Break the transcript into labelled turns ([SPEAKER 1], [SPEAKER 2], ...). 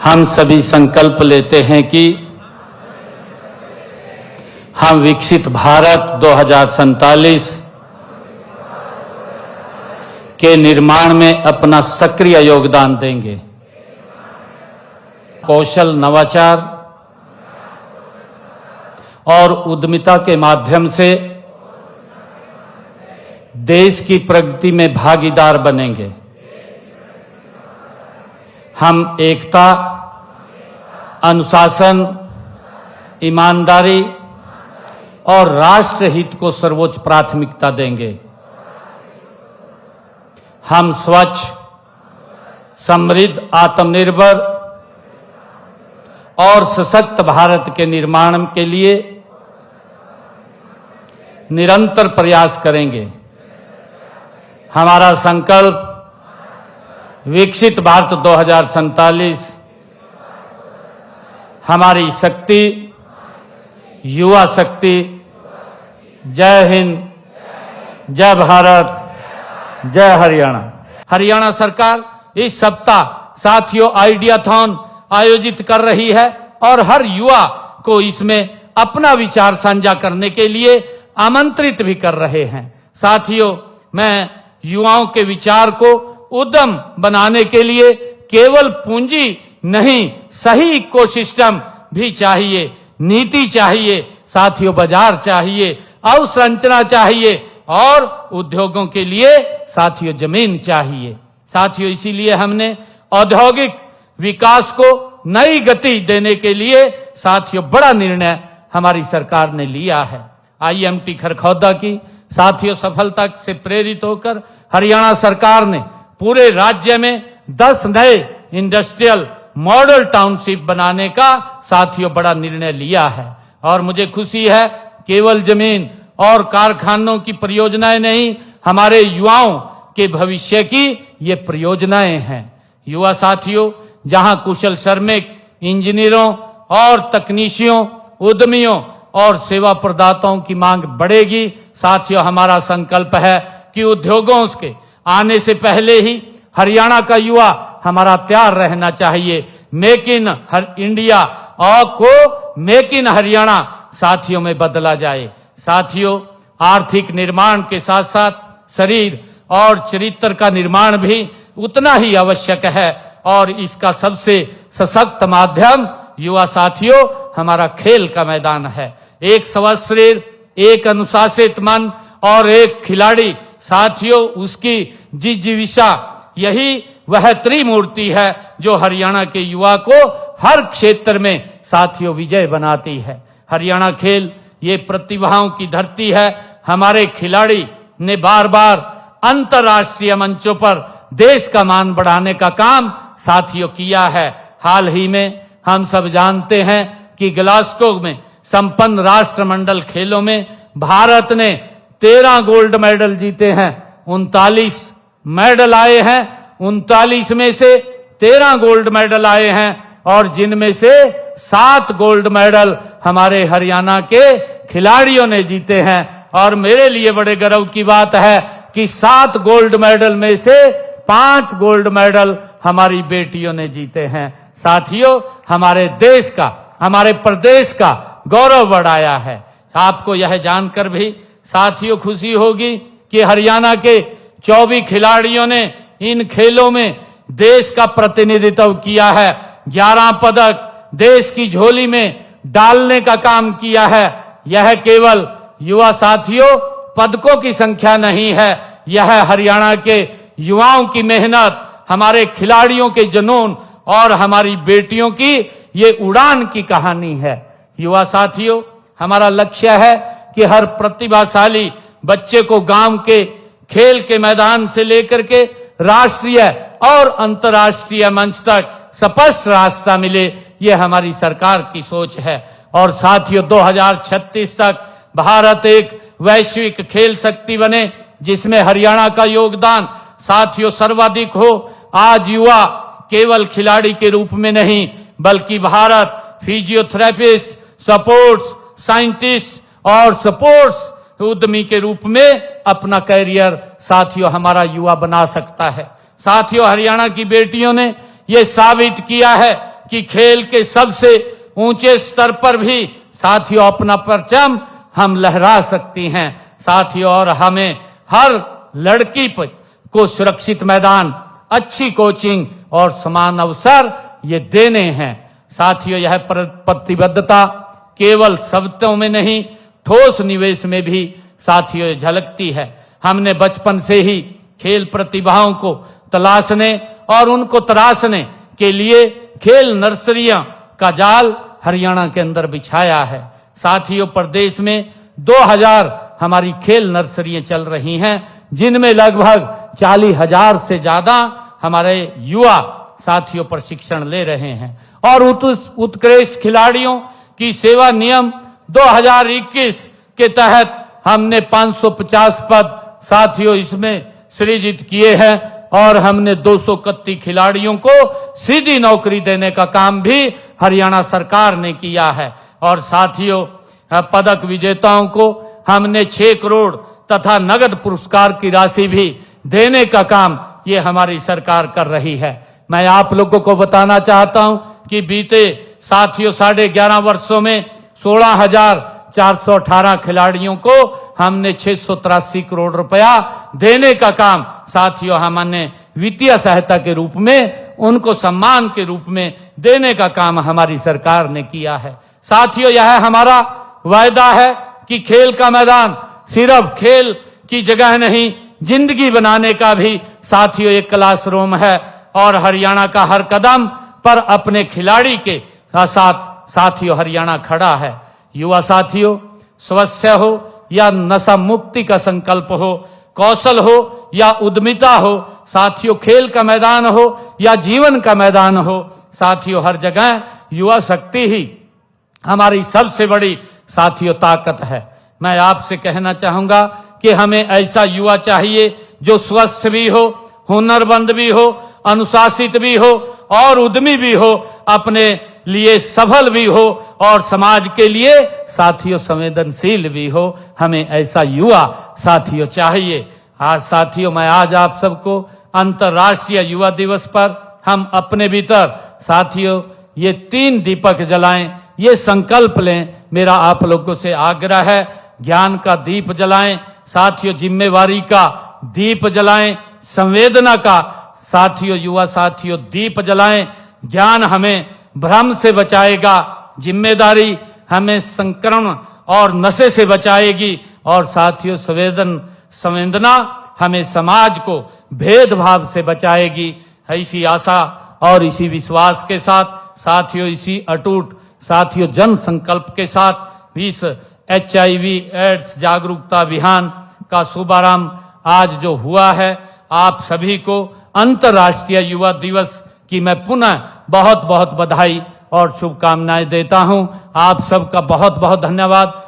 [SPEAKER 1] हम सभी संकल्प लेते हैं कि हम विकसित भारत 2047 के निर्माण में अपना सक्रिय योगदान देंगे। कौशल, नवाचार और उद्यमिता के माध्यम से देश की प्रगति में भागीदार बनेंगे। हम एकता, अनुशासन, ईमानदारी और राष्ट्र हित को सर्वोच्च प्राथमिकता देंगे। हम स्वच्छ, समृद्ध, आत्मनिर्भर और सशक्त भारत के निर्माण के लिए निरंतर प्रयास करेंगे। हमारा संकल्प विकसित भारत 2047, हमारी शक्ति, युवा शक्ति। जय हिंद, जय भारत, जय हरियाणा। हरियाणा सरकार इस सप्ताह साथियों आइडियाथॉन आयोजित कर रही है और हर युवा को इसमें अपना विचार साझा करने के लिए आमंत्रित भी कर रहे हैं। साथियों, मैं युवाओं के विचार को उद्यम बनाने के लिए केवल पूंजी नहीं, सही इकोसिस्टम भी चाहिए, नीति चाहिए, साथियों बाजार चाहिए, अवसंरचना चाहिए और उद्योगों के लिए साथियों जमीन चाहिए। साथियों, इसीलिए हमने औद्योगिक विकास को नई गति देने के लिए साथियों बड़ा निर्णय हमारी सरकार ने लिया है। IMT खरखौदा की साथियों सफलता से प्रेरित होकर हरियाणा सरकार ने पूरे राज्य में 10 नए इंडस्ट्रियल मॉडल टाउनशिप बनाने का साथियों बड़ा निर्णय लिया है। और मुझे खुशी है, केवल जमीन और कारखानों की परियोजनाएं नहीं, हमारे युवाओं के भविष्य की ये परियोजनाएं हैं। युवा साथियों, जहां कुशल श्रमिक, इंजीनियरों और तकनीशियों, उद्यमियों और सेवा प्रदाताओं की मांग बढ़ेगी। साथियों, हमारा संकल्प है कि उद्योगों के आने से पहले ही हरियाणा का युवा हमारा तैयार रहना चाहिए। मेक इन इंडिया और को मेक इन हरियाणा साथियों में बदला जाए। साथियों, आर्थिक निर्माण के साथ साथ शरीर और चरित्र का निर्माण भी उतना ही आवश्यक है और इसका सबसे सशक्त माध्यम युवा साथियों हमारा खेल का मैदान है। एक स्वस्थ शरीर, एक अनुशासित मन और एक खिलाड़ी साथियों, उसकी जिजीविषा, यही वह त्रिमूर्ति है जो हरियाणा के युवा को हर क्षेत्र में साथियों विजय बनाती है। हरियाणा खेल ये प्रतिभाओं की धरती है। हमारे खिलाड़ी ने बार बार अंतर्राष्ट्रीय मंचों पर देश का मान बढ़ाने का काम साथियों किया है। हाल ही में हम सब जानते हैं कि ग्लासगो में संपन्न राष्ट्रमंडल खेलों में भारत ने 13 गोल्ड मेडल जीते हैं। 39 मेडल आए हैं, 39 में से 13 गोल्ड मेडल आए हैं और जिनमें से 7 गोल्ड मेडल हमारे हरियाणा के खिलाड़ियों ने जीते हैं। और मेरे लिए बड़े गर्व की बात है कि 7 गोल्ड मेडल में से 5 गोल्ड मेडल हमारी बेटियों ने जीते हैं। साथियों, हमारे देश का, हमारे प्रदेश का गौरव बढ़ाया है। आपको यह जानकर भी साथियों खुशी होगी कि हरियाणा के 24 खिलाड़ियों ने इन खेलों में देश का प्रतिनिधित्व किया है। 11 पदक देश की झोली में डालने का काम किया है। यह केवल युवा साथियों पदकों की संख्या नहीं है, यह हरियाणा के युवाओं की मेहनत, हमारे खिलाड़ियों के जुनून और हमारी बेटियों की ये उड़ान की कहानी है। युवा साथियों, हमारा लक्ष्य है कि हर प्रतिभाशाली बच्चे को गांव के खेल के मैदान से लेकर के राष्ट्रीय और अंतर्राष्ट्रीय मंच तक स्पष्ट रास्ता मिले। ये हमारी सरकार की सोच है। और साथियों, 2036 तक भारत एक वैश्विक खेल शक्ति बने जिसमें हरियाणा का योगदान साथियों सर्वाधिक हो। आज युवा केवल खिलाड़ी के रूप में नहीं बल्कि भारत फिजियोथेरेपिस्ट, स्पोर्ट्स साइंटिस्ट और स्पोर्ट्स उद्यमी के रूप में अपना कैरियर साथियों हमारा युवा बना सकता है। साथियों, हरियाणा की बेटियों ने ये साबित किया है कि खेल के सबसे ऊंचे स्तर पर भी साथियों अपना परचम हम लहरा सकती हैं साथियों। और हमें हर लड़की को सुरक्षित मैदान, अच्छी कोचिंग और समान अवसर ये देने हैं साथियों। यह प्रतिबद्धता केवल शब्दों में नहीं, ठोस निवेश में भी साथियों झलकती है। हमने बचपन से ही खेल प्रतिभाओं को तलाशने और उनको तराशने के लिए खेल नर्सरियां का जाल हरियाणा के अंदर बिछाया है साथियों। प्रदेश में 2000 हमारी खेल नर्सरियां चल रही हैं, जिनमें लगभग 40,000 से ज्यादा हमारे युवा साथियों प्रशिक्षण ले रहे हैं। और उत्कृष्ट खिलाड़ियों की सेवा नियम 2021 के तहत हमने 550 पद साथियों इसमें सृजित किए हैं और हमने 231 खिलाड़ियों को सीधी नौकरी देने का काम भी हरियाणा सरकार ने किया है। और साथियों पदक विजेताओं को हमने 6 करोड़ तथा नगद पुरस्कार की राशि भी देने का काम ये हमारी सरकार कर रही है। मैं आप लोगों को बताना चाहता हूं कि बीते साथियों 11.5 वर्षों में 16,418 खिलाड़ियों को हमने 683 करोड़ रुपया देने का काम साथियों हमने वित्तीय सहायता के रूप में, उनको सम्मान के रूप में देने का काम हमारी सरकार ने किया है साथियों। यह हमारा वायदा है कि खेल का मैदान सिर्फ खेल की जगह नहीं, जिंदगी बनाने का भी साथियों एक क्लासरूम है। और हरियाणा का हर कदम पर अपने खिलाड़ी के साथ साथियों हरियाणा खड़ा है। युवा साथियों, स्वास्थ्य हो या नशा मुक्ति का संकल्प हो, कौशल हो या उद्यमिता हो साथियों, खेल का मैदान हो या जीवन का मैदान हो साथियों, हर जगह युवा शक्ति ही हमारी सबसे बड़ी साथियों ताकत है। मैं आपसे कहना चाहूंगा कि हमें ऐसा युवा चाहिए जो स्वस्थ भी हो, हुनरमंद भी हो, अनुशासित भी हो और उद्यमी भी हो, अपने लिए सफल भी हो और समाज के लिए साथियों संवेदनशील भी हो। हमें ऐसा युवा साथियों चाहिए। आज साथियों मैं आज आप सबको अंतर्राष्ट्रीय युवा दिवस पर हम अपने भीतर साथियों ये 3 दीपक जलाएं, ये संकल्प लें। मेरा आप लोगों से आग्रह है, ज्ञान का दीप जलाएं साथियों, जिम्मेवारी का दीप जलाएं, संवेदना का साथियों युवा साथियों दीप जलाएं। ज्ञान हमें भ्रम से बचाएगा, जिम्मेदारी हमें संक्रमण और नशे से बचाएगी और साथियों संवेदना हमें समाज को भेदभाव से बचाएगी। इसी आशा और इसी विश्वास के साथ साथियों, इसी अटूट साथियों जन संकल्प के साथ इस HIV एड्स जागरूकता अभियान का शुभारंभ आज जो हुआ है, आप सभी को अंतर्राष्ट्रीय युवा दिवस की मैं पुनः बहुत बहुत बधाई और शुभकामनाएं देता हूं। आप सबका बहुत बहुत धन्यवाद।